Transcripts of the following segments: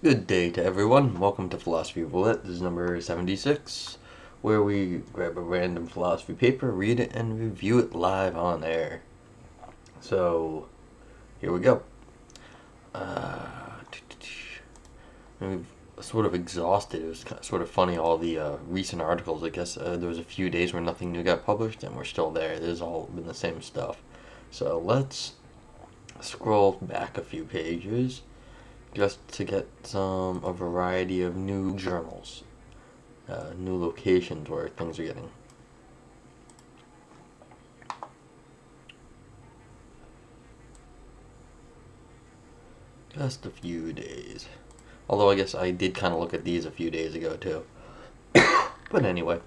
Good day to everyone. Welcome to Philosophy Roulette. This is number 76, where we grab a random philosophy paper, read it, and review it live on air. So, here we go. We've sort of exhausted. It was sort of funny, all the recent articles. I guess there was a few days where nothing new got published, and we're still there. This has all been the same stuff. So, let's scroll back a few pages just to get a variety of new journals, new locations where things are getting. Just a few days. Although I guess I did kind of look at these a few days ago too. But anyway.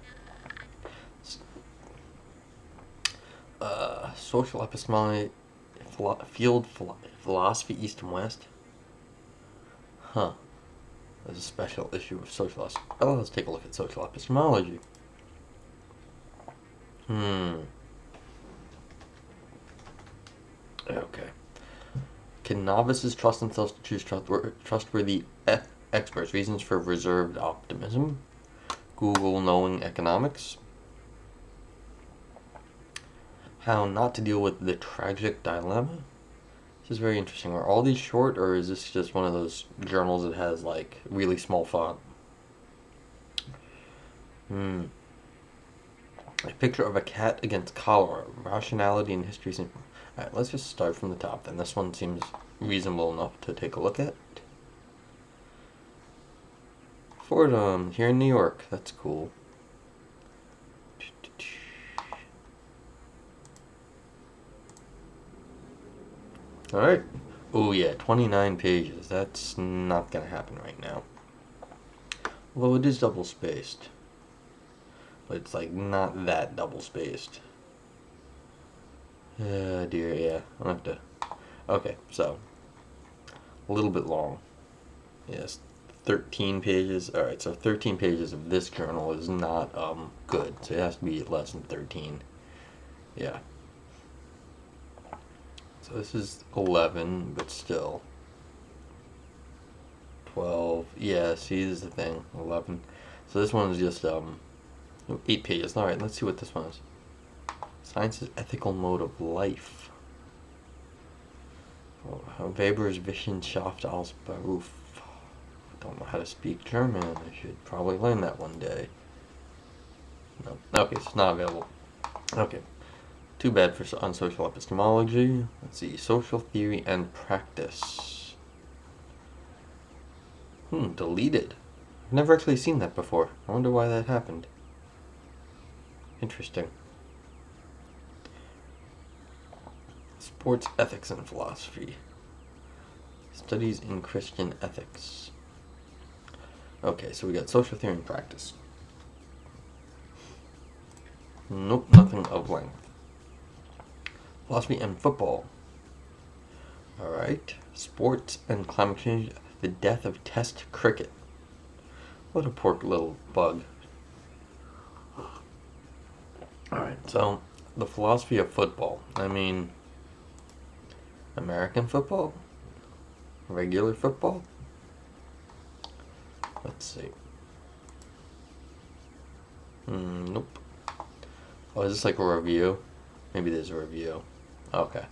Social epistemology, philosophy East and West. Huh. There's a special issue of social epistemology. Oh, let's take a look at social epistemology. Okay. Can novices trust themselves to choose trustworthy experts? Reasons for reserved optimism. Google knowing economics. How not to deal with the tragic dilemma. This is very interesting. Are all these short, or is this just one of those journals that has like really small font? A picture of a cat against cholera. Rationality and history. Alright, let's just start from the top then. This one seems reasonable enough to take a look at. Fordham, here in New York. That's cool. Alright. Oh yeah, 29 pages. That's not gonna happen right now. Although it is double spaced. But it's like not that double spaced. Dear, yeah. I'll have to. Okay, so a little bit long. Yes, 13 pages. Alright, so 13 pages of this journal is not good. So it has to be less than 13. Yeah. So this is 11, but still. 12. Yeah, see, this is the thing. 11. So this one is just 8 pages. Alright, let's see what this one is. Science's ethical mode of life. Weber's Wissenschaft als Beruf. I don't know how to speak German. I should probably learn that one day. No. Okay, it's not available. Okay. Too bad on social epistemology. Let's see. Social theory and practice. Deleted. I've never actually seen that before. I wonder why that happened. Interesting. Sports ethics and philosophy. Studies in Christian ethics. Okay, so we got social theory and practice. Nope, nothing of length. Philosophy and football. Alright. Sports and climate change. The death of Test cricket. What a poor little bug. Alright, so the philosophy of football. I mean, American football? Regular football? Let's see. Nope. Oh, is this like a review? Maybe there's a review. Okay.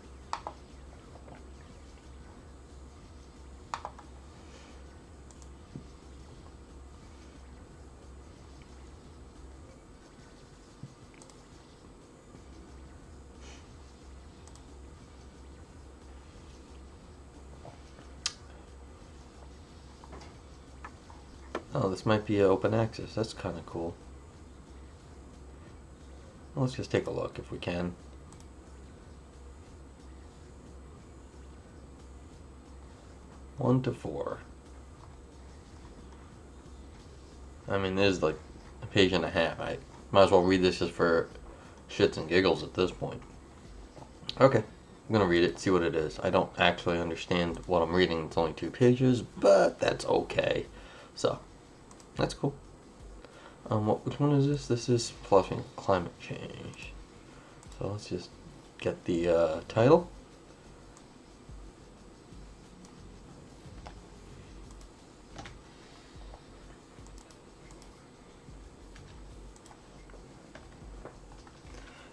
Oh, this might be open access. That's kind of cool. Well, let's just take a look if we can. One to 4. I mean, there's like a page and a half. I might as well read this just for shits and giggles at this point. Okay, I'm gonna read it, see what it is. I don't actually understand what I'm reading. It's only 2 pages, but that's okay. So, that's cool. Which one is this? This is philosophy and climate change. So let's just get the title.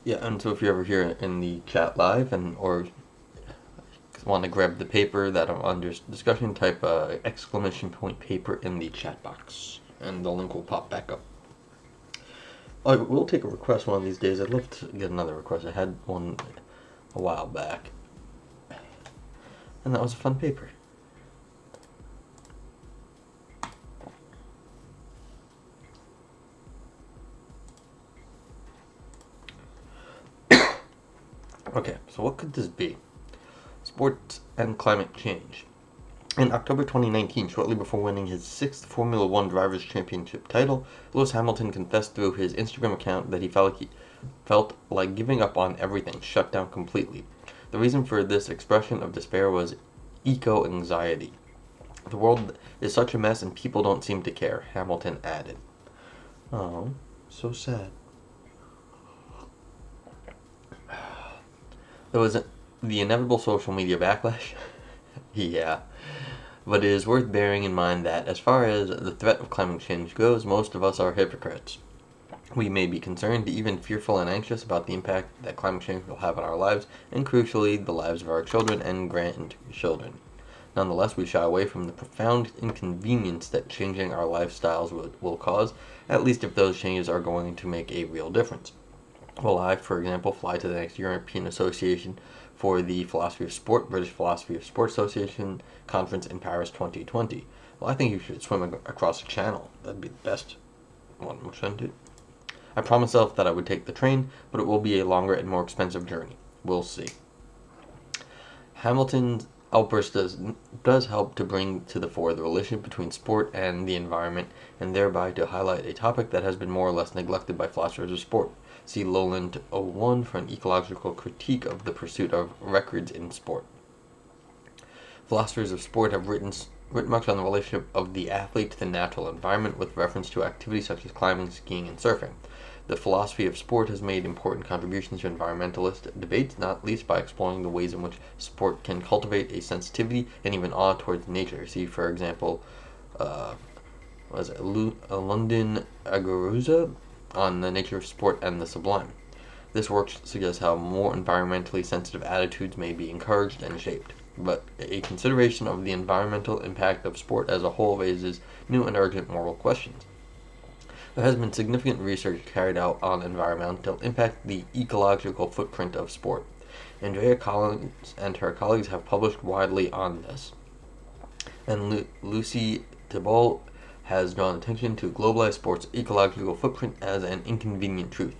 Yeah, and so if you're ever here in the chat live and or want to grab the paper that I'm under discussion, type exclamation point paper in the chat box, and the link will pop back up. I will take a request one of these days. I'd love to get another request. I had one a while back, and that was a fun paper. Okay, so what could this be? Sports and climate change. In October 2019, shortly before winning his sixth Formula One Drivers' Championship title, Lewis Hamilton confessed through his Instagram account that he felt like giving up on everything, shut down completely. The reason for this expression of despair was eco-anxiety. The world is such a mess and people don't seem to care, Hamilton added. Oh, so sad. There was the inevitable social media backlash. Yeah. But it is worth bearing in mind that, as far as the threat of climate change goes, most of us are hypocrites. We may be concerned, even fearful and anxious about the impact that climate change will have on our lives, and crucially, the lives of our children and grandchildren. Nonetheless, we shy away from the profound inconvenience that changing our lifestyles will cause, at least if those changes are going to make a real difference. Will I, for example, fly to the next European Association for the Philosophy of Sport, British Philosophy of Sport Association conference in Paris 2020? Well, I think you should swim across the channel. That'd be the best one, shouldn't it? I promised myself that I would take the train, but it will be a longer and more expensive journey. We'll see. Hamilton's outburst does help to bring to the fore the relationship between sport and the environment, and thereby to highlight a topic that has been more or less neglected by philosophers of sport. See Lowland 01 for an ecological critique of the pursuit of records in sport. Philosophers of sport have written much on the relationship of the athlete to the natural environment with reference to activities such as climbing, skiing, and surfing. The philosophy of sport has made important contributions to environmentalist debates, not least by exploring the ways in which sport can cultivate a sensitivity and even awe towards nature. See, for example, London Agaruza on the nature of sport and the sublime. This work suggests how more environmentally sensitive attitudes may be encouraged and shaped. But a consideration of the environmental impact of sport as a whole raises new and urgent moral questions. There has been significant research carried out on environmental impact, the ecological footprint of sport. Andrea Collins and her colleagues have published widely on this. And Lucy Thibault has drawn attention to globalized sports' ecological footprint as an inconvenient truth.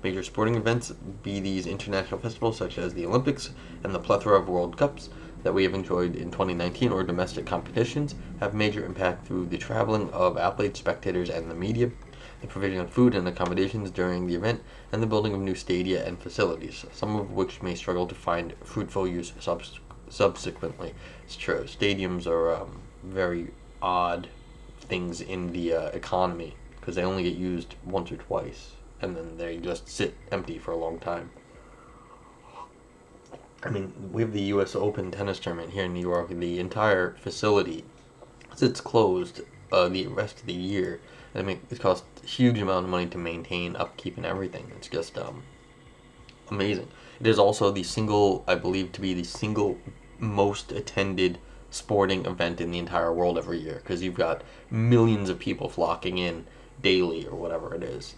Major sporting events, be these international festivals such as the Olympics and the plethora of World Cups that we have enjoyed in 2019, or domestic competitions, have major impact through the traveling of athletes, spectators, and the media, the provision of food and accommodations during the event, and the building of new stadia and facilities, some of which may struggle to find fruitful use subsequently. It's true. Stadiums are very odd things in the economy because they only get used once or twice and then they just sit empty for a long time. I mean, we have the U.S. Open tennis tournament here in New York. The entire facility sits closed the rest of the year, and I mean, it costs a huge amount of money to maintain, upkeep, and everything. It's just amazing. It is also I believe to be the single most attended sporting event in the entire world every year, because you've got millions of people flocking in daily or whatever it is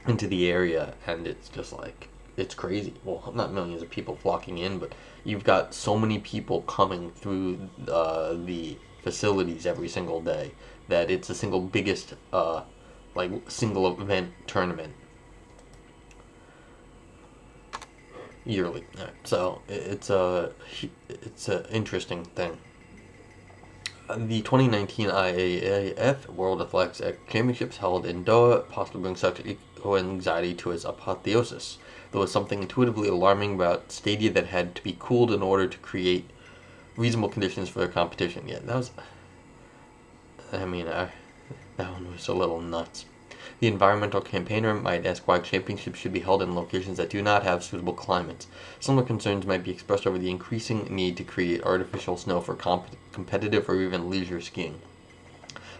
into the area, and it's just like, it's crazy. Well, not millions of people flocking in, but you've got so many people coming through the facilities every single day that it's the single biggest single event tournament yearly. So it's an interesting thing. The 2019 IAAF World Athletics Championships held in Doha possibly brings such eco-anxiety to its apotheosis. There was something intuitively alarming about stadia that had to be cooled in order to create reasonable conditions for the competition. Yeah, that one was a little nuts. The environmental campaigner might ask why championships should be held in locations that do not have suitable climates. Similar concerns might be expressed over the increasing need to create artificial snow for competitive or even leisure skiing.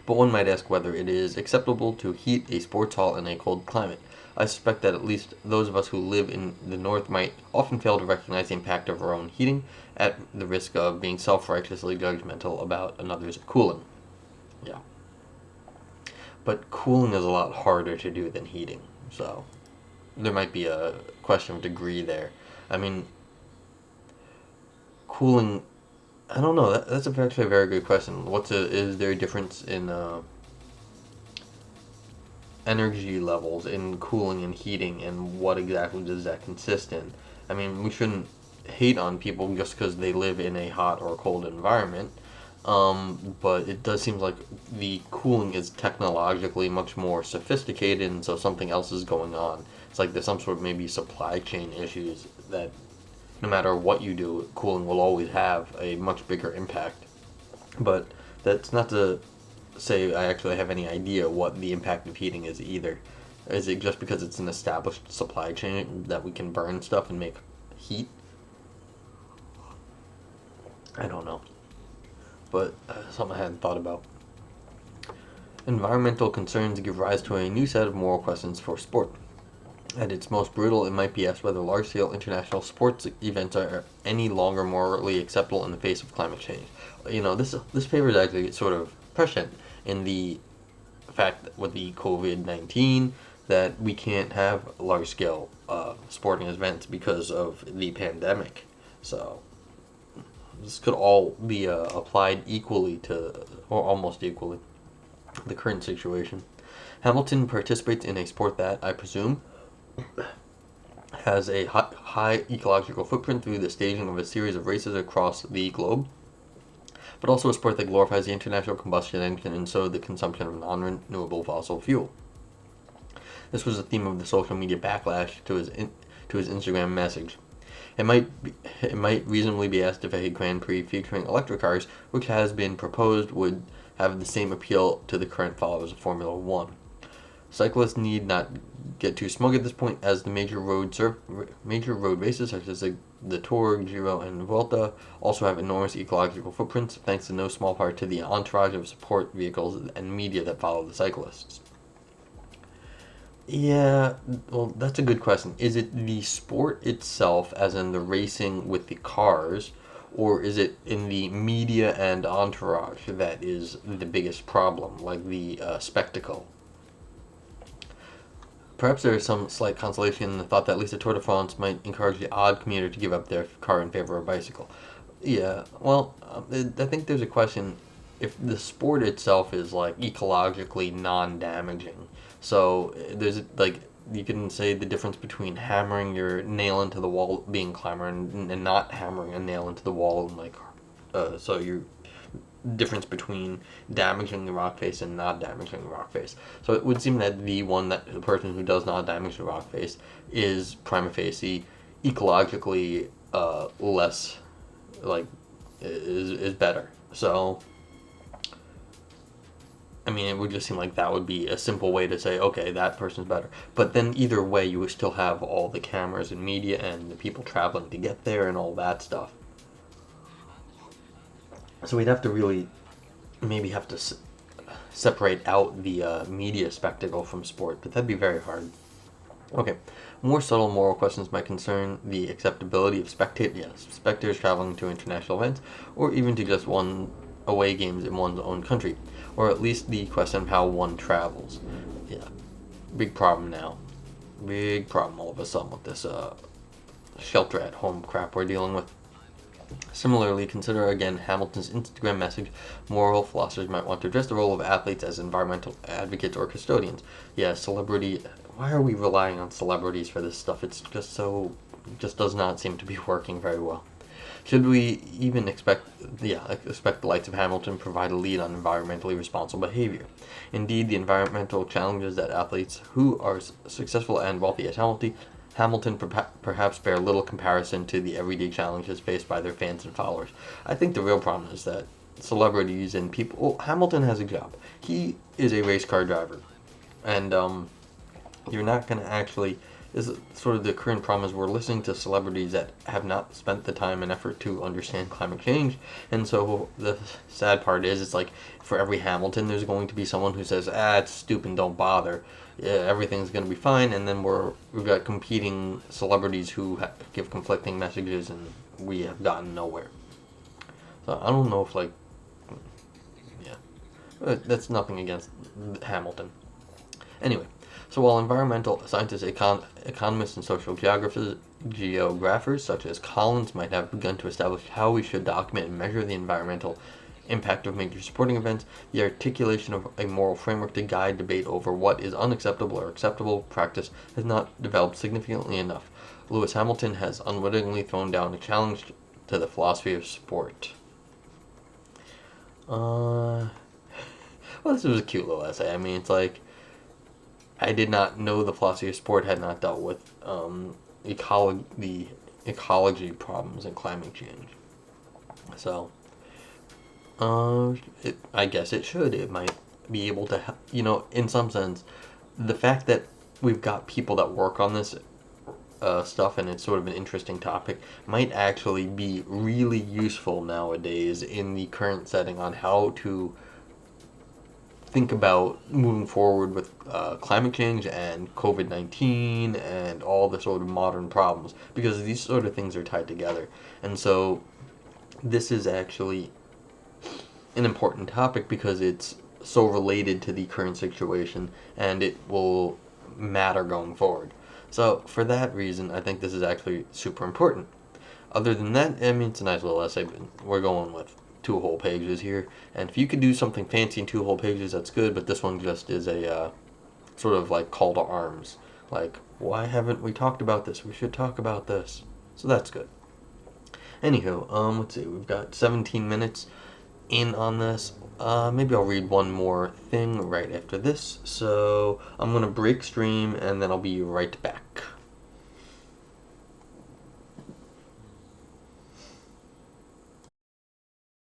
But one might ask whether it is acceptable to heat a sports hall in a cold climate. I suspect that at least those of us who live in the North might often fail to recognize the impact of our own heating, at the risk of being self-righteously judgmental about another's cooling. Yeah. But cooling is a lot harder to do than heating, so there might be a question of degree there. I mean, cooling, I don't know. That's actually a very good question. Is there a difference in energy levels in cooling and heating, and what exactly does that consist in? I mean, we shouldn't hate on people just because they live in a hot or cold environment, but it does seem like the cooling is technologically much more sophisticated, and so something else is going on. It's like there's some sort of maybe supply chain issues that no matter what you do, cooling will always have a much bigger impact. But that's not to say I actually have any idea what the impact of heating is either. Is it just because it's an established supply chain that we can burn stuff and make heat? I don't know. But something I hadn't thought about. Environmental concerns give rise to a new set of moral questions for sport. At its most brutal, it might be asked whether large-scale international sports events are any longer morally acceptable in the face of climate change. You know, this paper is actually sort of prescient in the fact that with the COVID-19 that we can't have large-scale sporting events because of the pandemic. So this could all be applied equally to, or almost equally, the current situation. Hamilton participates in a sport that, I presume, has a high ecological footprint through the staging of a series of races across the globe, but also a sport that glorifies the international combustion engine and so the consumption of non-renewable fossil fuel. This was the theme of the social media backlash to his Instagram message. It might reasonably be asked if a Grand Prix featuring electric cars, which has been proposed, would have the same appeal to the current followers of Formula One. Cyclists need not get too smug at this point, as the major road races such as the Tour, Giro, and Vuelta also have enormous ecological footprints, thanks in no small part to the entourage of support vehicles and media that follow the cyclists. Yeah, well, that's a good question. Is it the sport itself, as in the racing with the cars, or is it in the media and entourage that is the biggest problem, like the spectacle? Perhaps there is some slight consolation in the thought that at least the Tour de France might encourage the odd commuter to give up their car in favor of a bicycle. Yeah, well, I think there's a question if the sport itself is like ecologically non-damaging. So there's like you can say the difference between hammering your nail into the wall being climber and not hammering a nail into the wall, and like so you difference between damaging the rock face and not damaging the rock face. So it would seem that the person who does not damage the rock face is prima facie ecologically less like is better. So I mean, it would just seem like that would be a simple way to say, okay, that person's better. But then either way, you would still have all the cameras and media and the people traveling to get there and all that stuff. So we'd have to really maybe have to separate out the media spectacle from sport, but that'd be very hard. Okay, more subtle moral questions might concern the acceptability of spectators traveling to international events, or even to just one away games in one's own country, or at least the question of how one travels. Yeah, big problem now. Big problem all of a sudden with this shelter-at-home crap we're dealing with. Similarly, consider again Hamilton's Instagram message. Moral philosophers might want to address the role of athletes as environmental advocates or custodians. Yeah, celebrity. Why are we relying on celebrities for this stuff? It's just does not seem to be working very well. Should we even expect the likes of Hamilton provide a lead on environmentally responsible behavior? Indeed, the environmental challenges that athletes who are successful and wealthy as Hamilton perhaps bear little comparison to the everyday challenges faced by their fans and followers. I think the real problem is that celebrities and people... Well, Hamilton has a job. He is a race car driver. And you're not going to actually is sort of the current problem is we're listening to celebrities that have not spent the time and effort to understand climate change. And so the sad part is, it's like for every Hamilton, there's going to be someone who says, it's stupid, don't bother. Yeah, everything's going to be fine. And then we've got competing celebrities who give conflicting messages, and we have gotten nowhere. So I don't know if, like, yeah, that's nothing against Hamilton. Anyway, so while environmental scientists, economists, and social geographers such as Collins might have begun to establish how we should document and measure the environmental impact of major sporting events, the articulation of a moral framework to guide debate over what is unacceptable or acceptable practice has not developed significantly enough. Lewis Hamilton has unwittingly thrown down a challenge to the philosophy of sport. Well, this was a cute little essay. I mean, it's like, I did not know the philosophy of sport had not dealt with the ecology problems and climate change. So, I guess it should. It might be able to, in some sense, the fact that we've got people that work on this stuff, and it's sort of an interesting topic, might actually be really useful nowadays in the current setting on how to think about moving forward with climate change and COVID-19 and all the sort of modern problems, because these sort of things are tied together. And so this is actually an important topic because it's so related to the current situation, and it will matter going forward. So for that reason, I think this is actually super important. Other than that, I mean, it's a nice little essay, but we're going with 2 whole pages here. And if you could do something fancy in 2 whole pages, that's good, but this one just is a sort of like call to arms. Like, why haven't we talked about this? We should talk about this. So that's good. Anywho, let's see, we've got 17 minutes in on this. Maybe I'll read one more thing right after this. So I'm going to break stream, and then I'll be right back.